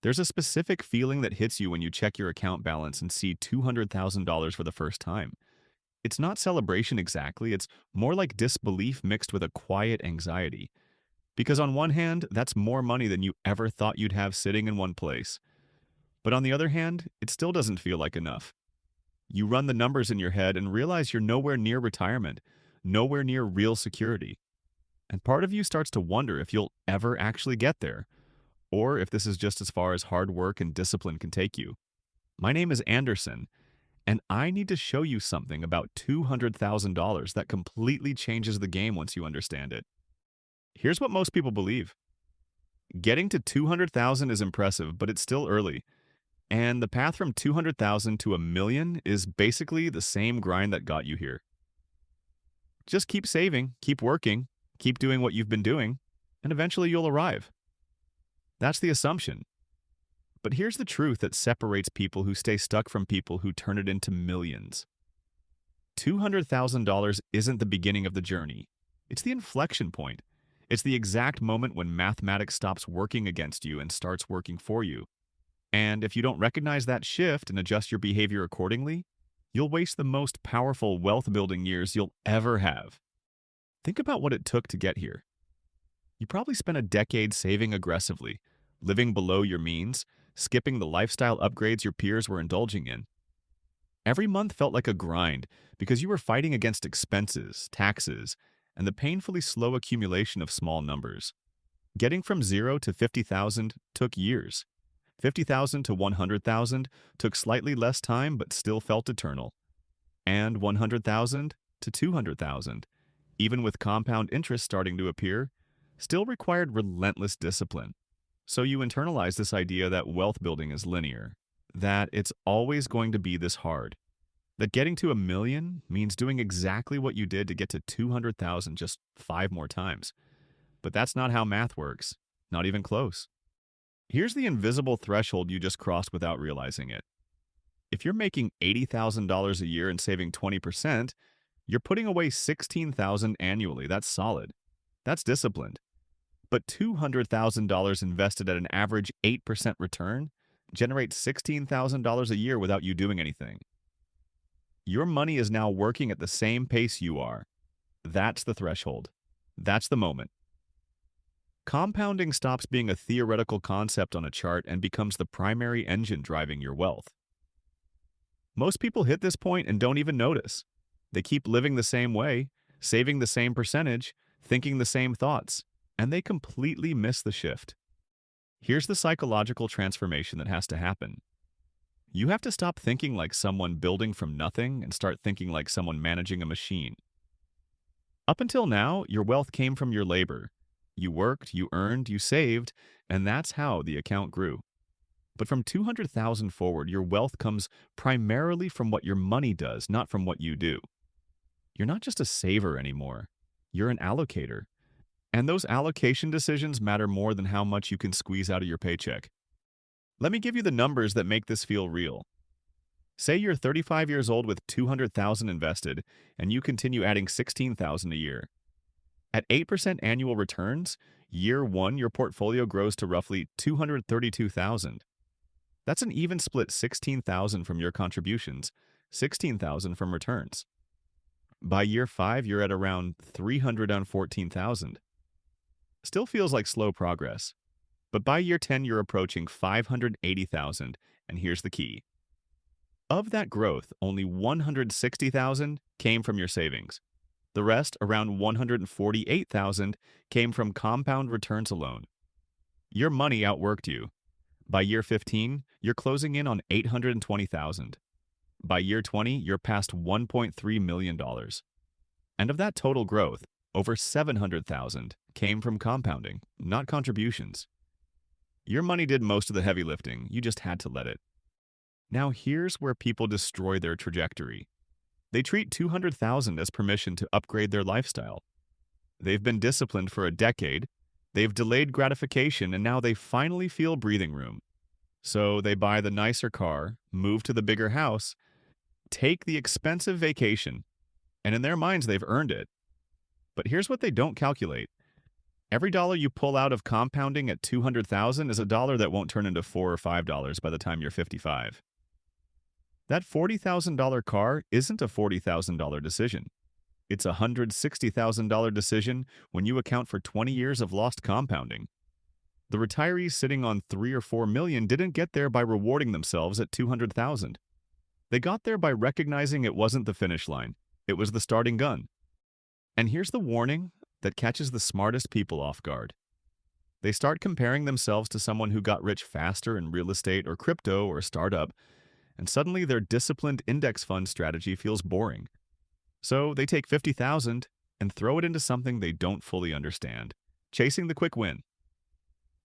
There's a specific feeling that hits you when you check your account balance and see $200,000 for the first time. It's not celebration exactly, it's more like disbelief mixed with a quiet anxiety. Because on one hand, that's more money than you ever thought you'd have sitting in one place. But on the other hand, it still doesn't feel like enough. You run the numbers in your head and realize you're nowhere near retirement, nowhere near real security. And part of you starts to wonder if you'll ever actually get there, or if this is just as far as hard work and discipline can take you. My name is Anderson, and I need to show you something about $200,000 that completely changes the game once you understand it. Here's what most people believe. Getting to 200,000 is impressive, but it's still early. And the path from 200,000 to a million is basically the same grind that got you here. Just keep saving, keep working, keep doing what you've been doing, and eventually you'll arrive. That's the assumption. But here's the truth that separates people who stay stuck from people who turn it into millions. $200,000 isn't the beginning of the journey. It's the inflection point. It's the exact moment when mathematics stops working against you and starts working for you. And if you don't recognize that shift and adjust your behavior accordingly, you'll waste the most powerful wealth-building years you'll ever have. Think about what it took to get here. You probably spent a decade saving aggressively, living below your means, skipping the lifestyle upgrades your peers were indulging in. Every month felt like a grind because you were fighting against expenses, taxes, and the painfully slow accumulation of small numbers. Getting from 0 to 50,000 took years. 50,000 to 100,000 took slightly less time but still felt eternal. And 100,000 to 200,000, even with compound interest starting to appear, still required relentless discipline. So you internalize this idea that wealth building is linear, that it's always going to be this hard, that getting to a million means doing exactly what you did to get to 200,000 just 5 more times. But that's not how math works, not even close. Here's the invisible threshold you just crossed without realizing it. If you're making $80,000 a year and saving 20%, you're putting away $16,000 annually. That's solid. That's disciplined. But $200,000 invested at an average 8% return generates $16,000 a year without you doing anything. Your money is now working at the same pace you are. That's the threshold. That's the moment. Compounding stops being a theoretical concept on a chart and becomes the primary engine driving your wealth. Most people hit this point and don't even notice. They keep living the same way, saving the same percentage, thinking the same thoughts, and they completely miss the shift. Here's the psychological transformation that has to happen. You have to stop thinking like someone building from nothing and start thinking like someone managing a machine. Up until now, your wealth came from your labor. You worked, you earned, you saved, and that's how the account grew. But from 200,000 forward, your wealth comes primarily from what your money does, not from what you do. You're not just a saver anymore. You're an allocator. And those allocation decisions matter more than how much you can squeeze out of your paycheck. Let me give you the numbers that make this feel real. Say you're 35 years old with 200,000 invested, and you continue adding 16,000 a year. At 8% annual returns, year 1 your portfolio grows to roughly 232,000. That's an even split 16,000 from your contributions, 16,000 from returns. By year 5, you're at around 314,000. Still feels like slow progress. But by year 10, you're approaching 580,000, and here's the key. Of that growth, only 160,000 came from your savings. The rest, around 148,000, came from compound returns alone. Your money outworked you. By year 15, you're closing in on 820,000. By year 20, you're past $1.3 million. And of that total growth, over 700,000 came from compounding, not contributions. Your money did most of the heavy lifting, you just had to let it. Now here's where people destroy their trajectory. They treat 200,000 as permission to upgrade their lifestyle. They've been disciplined for a decade, they've delayed gratification, and now they finally feel breathing room. So they buy the nicer car, move to the bigger house, take the expensive vacation, and in their minds they've earned it. But here's what they don't calculate. Every dollar you pull out of compounding at 200,000 is a dollar that won't turn into 4 or $5 by the time you're 55. That $40,000 car isn't a $40,000 decision. It's a $160,000 decision when you account for 20 years of lost compounding. The retirees sitting on 3 or 4 million didn't get there by rewarding themselves at 200,000. They got there by recognizing it wasn't the finish line. It was the starting gun. And here's the warning that catches the smartest people off guard. They start comparing themselves to someone who got rich faster in real estate or crypto or a startup, and suddenly their disciplined index fund strategy feels boring. So they take 50,000 and throw it into something they don't fully understand, chasing the quick win.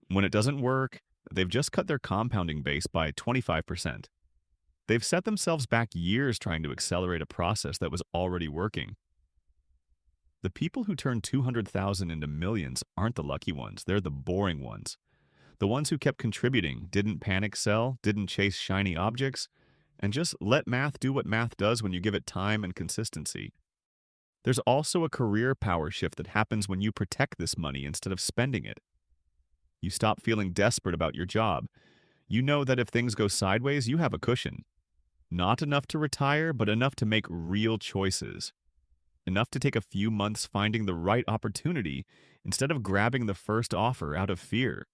When it doesn't work, they've just cut their compounding base by 25%. They've set themselves back years trying to accelerate a process that was already working. The people who turn 200,000 into millions aren't the lucky ones, they're the boring ones. The ones who kept contributing, didn't panic sell, didn't chase shiny objects, and just let math do what math does when you give it time and consistency. There's also a career power shift that happens when you protect this money instead of spending it. You stop feeling desperate about your job. You know that if things go sideways, you have a cushion. Not enough to retire, but enough to make real choices. Enough to take a few months finding the right opportunity instead of grabbing the first offer out of fear.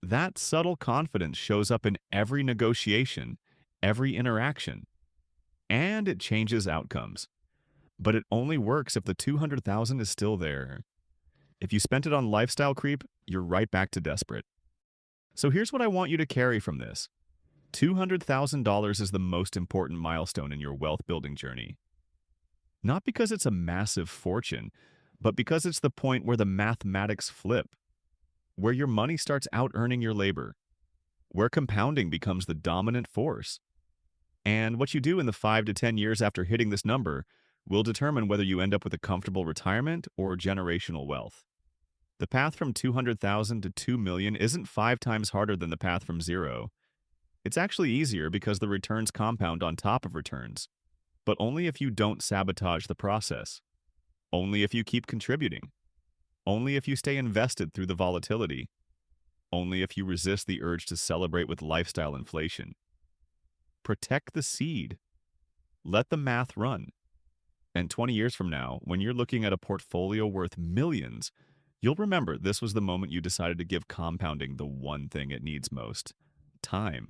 That subtle confidence shows up in every negotiation, every interaction, and it changes outcomes. But it only works if the 200,000 is still there. If you spent it on lifestyle creep, you're right back to desperate. So here's what I want you to carry from this. $200,000 is the most important milestone in your wealth building journey. Not because it's a massive fortune, but because it's the point where the mathematics flip, where your money starts out-earning your labor, where compounding becomes the dominant force. And what you do in the 5 to 10 years after hitting this number will determine whether you end up with a comfortable retirement or generational wealth. The path from 200,000 to 2 million isn't 5 times harder than the path from zero. It's actually easier because the returns compound on top of returns. But only if you don't sabotage the process. Only if you keep contributing. Only if you stay invested through the volatility. Only if you resist the urge to celebrate with lifestyle inflation. Protect the seed. Let the math run. And 20 years from now, when you're looking at a portfolio worth millions, you'll remember this was the moment you decided to give compounding the one thing it needs most: time.